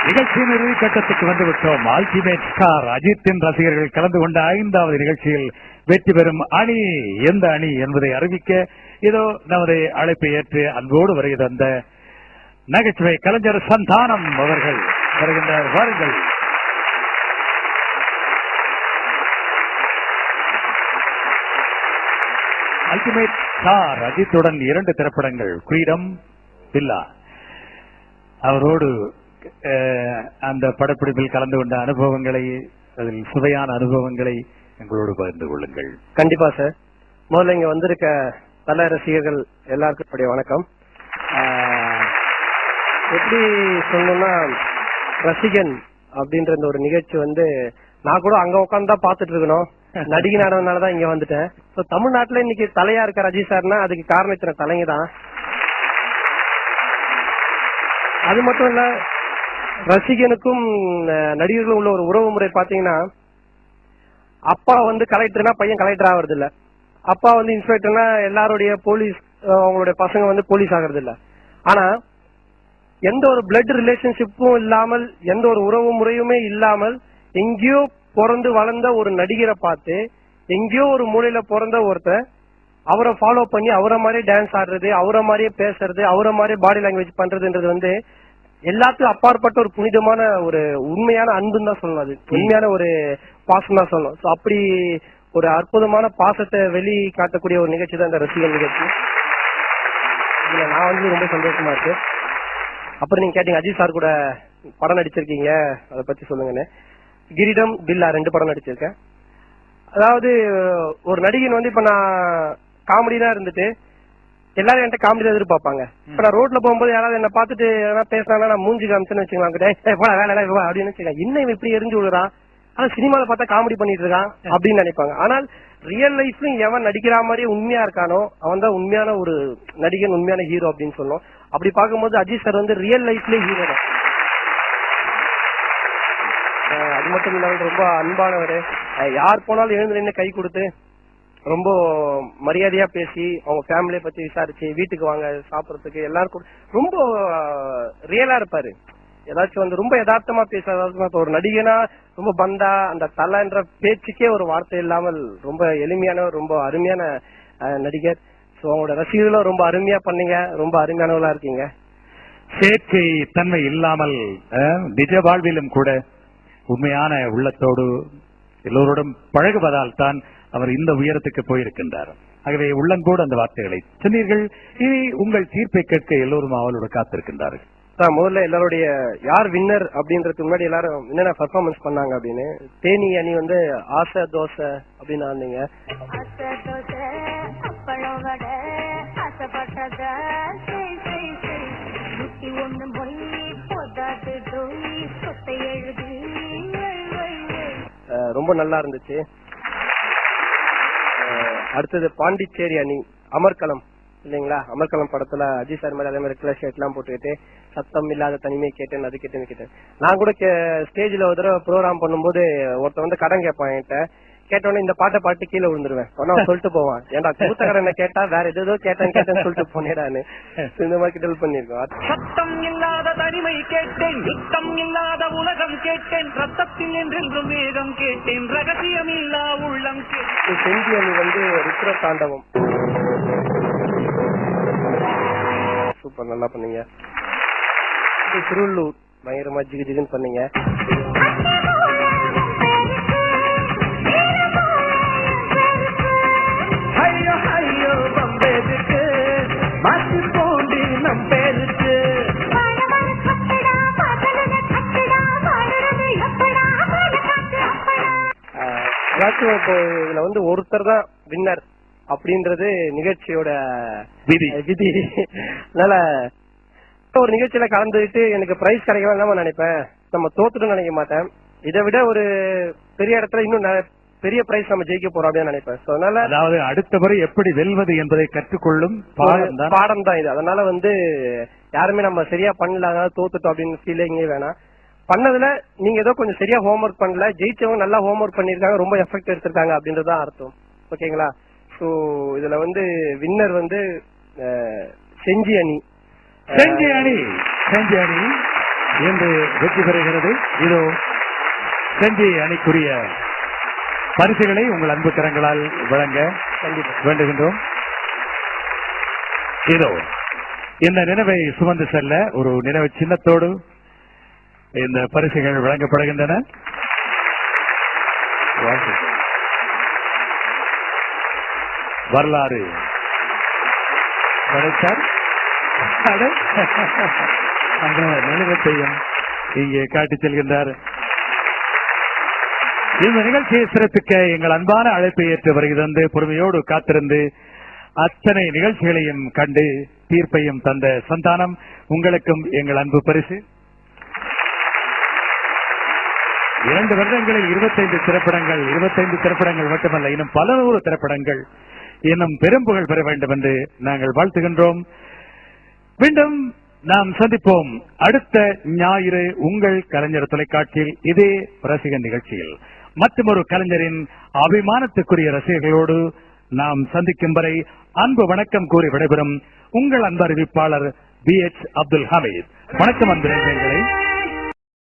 நிகழ்ச்சியின் இறுதி கட்டத்துக்கு வந்துவிட்டோம். அல்டிமேட் ஸ்டார் அஜித்தின் ரசிகர்கள் கலந்து கொண்ட 5வது நிகழ்ச்சியில் வெற்றி பெறும் அணி எந்த அணி என்பதை அறிவிக்க இதோ நமது அழைப்பை ஏற்று அன்போடு வருகை தந்த நகைச்சுவை கலைஞர் சந்தானம் அவர்கள் வருகின்றார். வாருங்கள். அல்டிமேட் ஸ்டார் அஜித்துடன் 2 திரைப்படங்கள் கிரீடம், பில்லா. அவரோடு அந்த படப்பிடிப்பில் கலந்து கொண்ட அனுபவங்களை, அதில் சுவையான அனுபவங்களை எங்களோடு பகிர்ந்து கொள்ளுங்கள். கண்டிப்பா சார். முதல்ல இங்க வந்திருக்க தல ரசிகர்கள் எல்லாருக்கும் வணக்கம். எப்படி சொல்லணும்னா, ரசிகன் அப்படின்ற இந்த ஒரு நிகழ்ச்சி நான் கூட அங்க உட்காந்து தான் பாத்துட்டு இருக்கணும். நடிகை நாடகனாலதான் இங்க வந்துட்டேன். தமிழ்நாட்டுல இன்னைக்கு தலையா இருக்க அஜித் சார்னா அதுக்கு காரணம் இத்தனை தலைங்க தான். அது மட்டும் இல்ல, ரசிகனுக்கும் நடிகர்களும் உள்ள ஒரு உறவு முறை பாத்தீங்கன்னா, அப்பா கலெக்டர்னா பையன் கலெக்டர் ஆகுறது இல்ல, அப்பா இன்ஸ்பெக்டர்னா எல்லாருடைய போலீஸ் அவங்களுடைய பசங்க போலீஸ் ஆகிறது இல்ல. ஆனா எந்த ஒரு பிளட் ரிலேஷன்ஷிப்பும் இல்லாமல், எந்த ஒரு உறவு முறையுமே இல்லாமல், எங்கேயோ பிறந்து வளர்ந்த ஒரு நடிகரை பார்த்து எங்கேயோ ஒரு மூலையில பிறந்த ஒருத்தர் அவரை ஃபாலோ பண்ணி அவரை மாதிரி டான்ஸ் ஆடுறது, அவரை மாதிரியே பேசுறது, அவரை மாதிரியே பாடி லாங்குவேஜ் பண்றதுன்றது எல்லாத்துக்கும் அப்பாற்பட்ட ஒரு புனிதமான ஒரு உண்மையான அன்புன்னு தான் சொல்லணும். அது உண்மையான ஒரு பாசம் தான் சொல்லணும். அப்படி ஒரு அற்புதமான பாசத்தை வெளி காட்டக்கூடிய ஒரு நிகழ்ச்சி தான் இந்த ரசிகன் நிகழ்ச்சி. இதுல நான் ரொம்ப சந்தோஷமா இருக்கு. அப்புறம் நீங்க கேட்டீங்க அஜித் சார் கூட படம் நடிச்சிருக்கீங்க, அதை பத்தி சொல்லுங்கன்னு. கிரீடம், பில்லா 2 படம் நடிச்சிருக்கேன். அதாவது ஒரு நடிகன் இப்ப நான் காமெடியா இருந்துட்டு எல்லாரும் என்கிட்ட காமெடி தான் எதிர்பார்ப்பாங்க. இப்ப நான் ரோட்ல போகும்போது யாராவது என்ன பார்த்துட்டு பேசினா நான் மூஞ்சி காமிச்சுன்னு வச்சுக்கலாம், வேலை அப்படின்னு வச்சுக்கலாம், இன்னும் இப்படி எரிஞ்சு விடுறான், ஆனா சினிமால பார்த்தா காமெடி பண்ணிட்டு இருக்கான் அப்படின்னு நினைப்பாங்க. ஆனால் ரியல் லைஃப்லயும் எவன் நடிக்கிற மாதிரியே உண்மையா இருக்கானோ அவன் தான் உண்மையான ஒரு நடிகன், உண்மையான ஹீரோ அப்படின்னு சொல்லணும். அப்படி பார்க்கும்போது அஜித் சார் ரியல் லைஃப்லயே ஹீரோ தான். அது மட்டும் இல்லாமல் ரொம்ப அன்பானவர். யார் போனாலும் எழுந்து நின்று கை கொடுத்து ரொம்ப மரியாதையா பேசி அவங்க ஃபேமிலியை பத்தி விசாரிச்சு வீட்டுக்கு வாங்க சாப்பிடறதுக்கு எல்லாருக்கும் ரொம்ப ரியலா இருப்பாரு. ஏதாச்சும் ரொம்ப யதார்த்தமா பேச, ஒரு நடிகனா ரொம்ப பந்தா அந்த தலைன்ற பேச்சுக்கே ஒரு வார்த்தை இல்லாமல் ரொம்ப எளிமையான ரொம்ப அருமையான நடிகர். அவங்களோட ரசிகர்களும் ரொம்ப அருமையா பண்ணீங்க, ரொம்ப அருமையானவங்களா இருக்கீங்க. சேர்க்கை தன்மை இல்லாமல் நிஜ வாழ்விலும் கூட உண்மையான உள்ளத்தோடு எல்லோருடன் பழகுவதால் தான் அவர் இந்த உயரத்துக்கு போயிருக்கின்றார். ஆகவே உள்ளங்கூட அந்த வார்த்தைகளை சொன்னீர்கள். இனி உங்கள் தீர்ப்பை கேட்க எல்லோரும் அவளோட காத்திருக்கின்றார்கள். முதல்ல எல்லாருடைய யார் வின்னர் அப்படின்றதுக்கு முன்னாடி எல்லாரும் என்னென்ன பெர்ஃபார்மன்ஸ் பண்ணாங்க அப்படின்னு. தேனி அணி ஆசை தோசை அப்படின்னு ஆனீங்க. ரொம்ப நல்லா இருந்துச்சு. அடுத்தது பாண்டிச்சேரி அணி அமர்கலம் இல்லைங்களா? அமர்கலம் படத்துல அஜித் சார் மாதிரி அதே மாதிரி ரெட் ஷர்ட் எல்லாம் போட்டுக்கிட்டு சத்தம் இல்லாத தனிமை கேட்டேன், அது கேட்டேன். நான் கூட ஸ்டேஜ்ல ஒரு தடவை ப்ரோக்ராம் பண்ணும்போது ஒருத்தர் கடன் கேட்பான் என்கிட்ட. கேட்டோன்னே இந்த பாட்டை பாட்டு கீழே விழுந்துருவேன். சொல்லிட்டு போவான், ஏன்டா கூத்த கடனை கேட்டா வேற ஏதோ கேட்டேன்னு சொல்லிட்டு போனேடான்னு. இந்த மாதிரி கிண்டல் பண்ணிருக்கோம். சத்தம் இல்லாத தனிமை கேட்டேன், நித்தம் இல்லாத உலகம் கேட்டேன், ரத்தத்தில் என்றென்றும் வேகம் கேட்டேன், ரகசியம் இல்லா உள்ளம் கேட்டேன். செஞ்சி அணி ருத்ர தாண்டவம் சூப்பர், நல்லா பண்ணீங்க. திருவள்ளூர் பயங்கரமா ஜிகுன்னு பண்ணீங்க. இப்போ இதுல ஒருத்தர் தான் வின்னர் அப்படின்றது நிகழ்ச்சியோட விதி. அதனால ஒரு நிகழ்ச்சியில கலந்துட்டு எனக்கு பிரைஸ் கிடைக்கலாம் நினைப்பேன், நம்ம தோத்துட்டு நினைக்க மாட்டேன். இதை விட ஒரு பெரிய இடத்துல இன்னும் பெரிய பிரைஸ் நம்ம ஜெயிக்க போறோம் அப்படின்னு நினைப்பேன். அதனால அதாவது அடுத்த முறை எப்படி வெல்வது என்பதை கற்றுக்கொள்ளும் பாடம் தான் இது. அதனால யாருமே நம்ம சரியா பண்ணல அதனால தோத்துட்டோம் அப்படின்னு ஃபீலிங்கே வேணாம். பண்ணதுல நீங்க ஏதோ கொஞ்சம் சரியா ஹோம்ஒர்க் பண்ணல, ஜெயிச்சவங்க நல்லா ஹோம்ஒர்க் பண்ணிருக்காங்க, ரொம்ப எஃபெக்ட் எடுத்திருக்காங்க அப்படின்றதான் அர்த்தம். ஓகேங்களா? சோ இதுல வின்னர் செஞ்சி அணி. என்று வெற்றி பெறுகிறது. இதோ செஞ்சி அணிக்குரிய பரிசுகளை உங்கள் அன்பு கரங்களால் வழங்க வேண்டுகின்றோம். இதோ இந்த நினைவை சுமந்து செல்ல ஒரு நினைவு சின்னத்தோடு இந்த பரிசுகள் வழங்கப்படுகின்றன. வரலாறு அந்த நினைவத்தையும் இங்கே காட்டிச் செல்கின்றார். இந்த நிகழ்ச்சியை சிறப்பிக்க எங்கள் அன்பான அழைப்பை ஏற்று வருகிறது. பொறுமையோடு காத்திருந்து அத்தனை நிகழ்ச்சிகளையும் கண்டு தீர்ப்பையும் தந்த சந்தானம், உங்களுக்கும் எங்கள் அன்பு பரிசு. 2 வருடங்களில் 25 திரைப்படங்கள், 25 திரைப்படங்கள் மட்டுமல்ல, இன்னும் பல 100 திரைப்படங்கள் இன்னும் பெரும்புகழ் பெற வேண்டும் என்று நாங்கள் வாழ்த்துகின்றோம். மீண்டும் நாம் சந்திப்போம் அடுத்த ஞாயிறு உங்கள் கலைஞர் தொலைக்காட்சியில் இதே ரசிகர் நிகழ்ச்சியில் மற்றொரு கலைஞரின் அபிமானத்துக்குரிய ரசிகர்களோடு நாம் சந்திக்கும் வரை அன்பு வணக்கம் கூறி விடைபெறும் உங்கள் அன்பு அறிவிப்பாளர் BH அப்துல் ஹமீத். வணக்கம் அன்பு நேயர்களே.